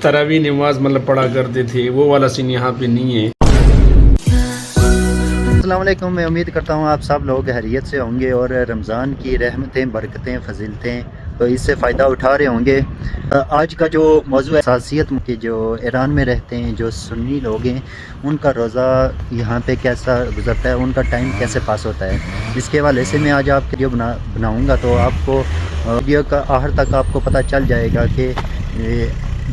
तरावी नमाज मतलब पढ़ा करते थे, वो वाला सीन यहाँ पे नहीं है। अस्सलाम वालेकुम। मैं उम्मीद करता हूँ आप सब लोग खैरियत से होंगे और रमज़ान की रहमतें, बरकतें, फजीलतें तो इससे फ़ायदा उठा रहे होंगे। आज का जो मौजू है खासियत के जो ईरान में रहते हैं, जो सुन्नी लोग हैं, उनका रोज़ा यहाँ पे कैसा गुजरता है, उनका टाइम कैसे पास होता है, इसके हवाले से मैं आज आपके वीडियो बनाऊँगा। तो आपको वीडियो का आखिर तक आपको पता चल जाएगा कि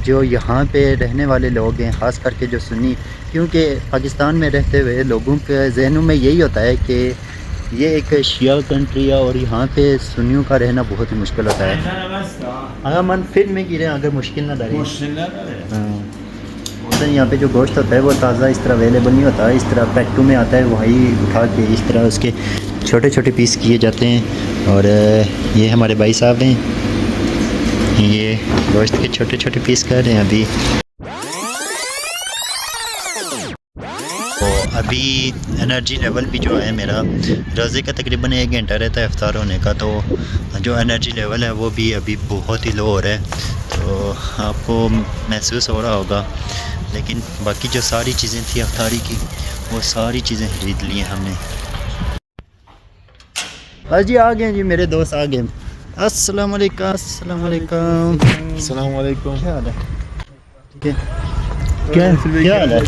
जो यहाँ पे रहने वाले लोग हैं, ख़ास करके जो सुन्नी, क्योंकि पाकिस्तान में रहते हुए लोगों के जहनों में यही होता है कि ये एक शिया कंट्री है और यहाँ पे सुन्नियों का रहना बहुत ही मुश्किल होता है। अगर मन फिर में गिरे, अगर मुश्किल ना डरे। हाँ, यहाँ पे जो गोश्त होता है वो ताज़ा इस तरह अवेलेबल नहीं होता, इस तरह पैक्टू में आता है, वही उठा के इस तरह उसके छोटे छोटे पीस किए जाते हैं। और ये हमारे भाई साहब हैं, ये गोश्त के छोटे छोटे पीस कर रहे हैं। अभी एनर्जी लेवल भी जो है मेरा, रोज़े का तकरीबन 1 घंटा रहता है इफ्तार होने का, तो जो एनर्जी लेवल है वो भी अभी बहुत ही लो हो रहा है, तो आपको महसूस हो रहा होगा। लेकिन बाकी जो सारी चीज़ें थी इफ्तारी की, वो सारी चीज़ें खरीद ली हैं हमने। बस जी आ गए जी, मेरे दोस्त आ गए। अस्सलाम वालेकुम। अस्सलाम वालेकुम। अस्सलाम वालेकुम। क्या हाल है? ठीक है। क्या हाल है?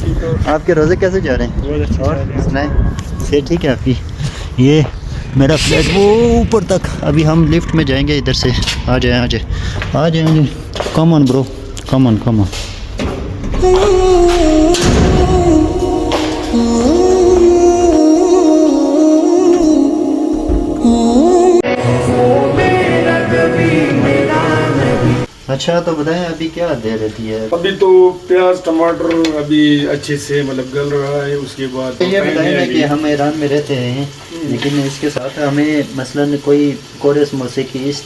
आपके रोज़े कैसे जा रहे हैं? और सुनाएं, से ठीक है आपकी? ये मेरा फ्लैट वो ऊपर तक, अभी हम लिफ्ट में जाएंगे इधर से। आ जाए आ जाए आ जाए, come on bro, come on come on. अच्छा तो बताएं अभी क्या दे रहती है? अभी तो प्याज टमाटर अभी अच्छे से मतलब गल रहा है, उसके बाद ये बताएं ना कि हम ईरान में रहते हैं, लेकिन इसके साथ हमें मसलन कोई कोरे समोसे की इस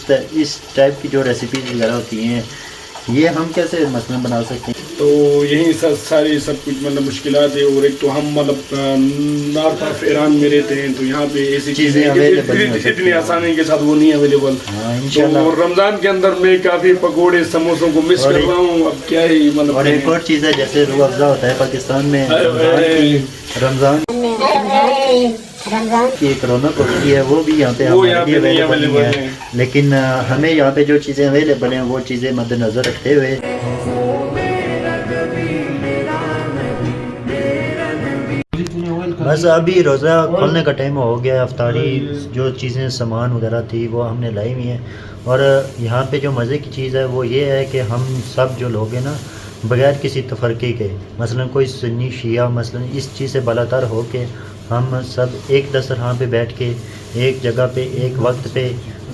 टाइप की जो रेसिपीज वगैरह होती हैं, ये हम कैसे मसलन बना सकते हैं? तो यही सारी सब कुछ मतलब मुश्किलात है। और एक तो हम मतलब नॉर्थ ऑफ ईरान में रहते हैं, तो यहाँ पे ऐसी चीज़ें इतनी आसानी के साथ वो नहीं अवेलेबल। तो रमज़ान के अंदर मैं काफ़ी पकोड़े समोसों को मिस कर रहा हूँ। अब क्या है मतलब। और एक और चीज़ है, जैसे रूह अफ़ज़ा होता है पाकिस्तान में रमज़ान की एक रौनक होती है, वो भी यहाँ पे अवेलेबल नहीं है। लेकिन हमें यहाँ पे जो चीज़ें अवेलेबल हैं वो चीज़ें मद्देनज़र रखते हुए बस अभी रोज़ा खोलने का टाइम हो गया। अफ्तारी जो चीज़ें सामान वगैरह थी वो हमने लाई हुई हैं। और यहाँ पे जो मज़े की चीज़ है वो ये है कि हम सब जो लोग हैं ना, बगैर किसी तफरक़े के, मसलन कोई सुन्नी शिया, मसलन इस चीज़ से बालातर हो के हम सब एक दस्तरखान पे बैठ के एक जगह पे एक वक्त पे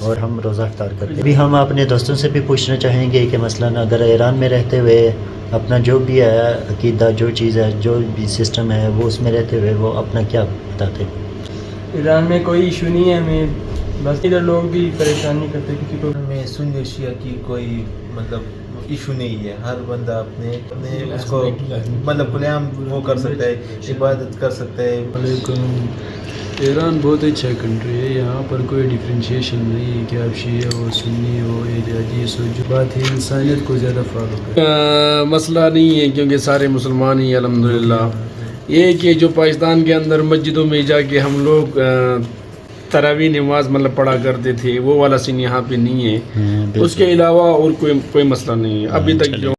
और हम रोज़ा इफ्तार करते हैं। अभी हम अपने दोस्तों से भी पूछना चाहेंगे कि मसलन अगर ईरान में रहते हुए अपना जो भी है अकीदा, जो चीज़ है, जो भी सिस्टम है, वो उसमें रहते हुए वो अपना क्या बताते हैं? ईरान में कोई इशू नहीं है हमें, बस इधर लोग भी परेशान नहीं करते किसी को। हमें सुन्नी शिया की कोई मतलब इशू नहीं है। हर बंदा अपने उसको मतलब खुलेआम वो कर सकता है, इबादत कर सकता है। ईरान बहुत अच्छा कंट्री है, यहाँ पर कोई डिफ्रेंशिएशन नहीं है कि आप शिया हो, सुन्नी हो, एजाजीस हो। जो बात है इंसानियत को ज़्यादा फॉलो कर, मसला नहीं है क्योंकि सारे मुसलमान ही अल्हम्दुलिल्लाह। ये कि जो पाकिस्तान के अंदर मस्जिदों में जाके हम लोग तरावी नमाज मतलब पढ़ा करते थे, वो वाला सीन यहाँ पे नहीं है। उसके अलावा और कोई मसला नहीं है अभी तक जो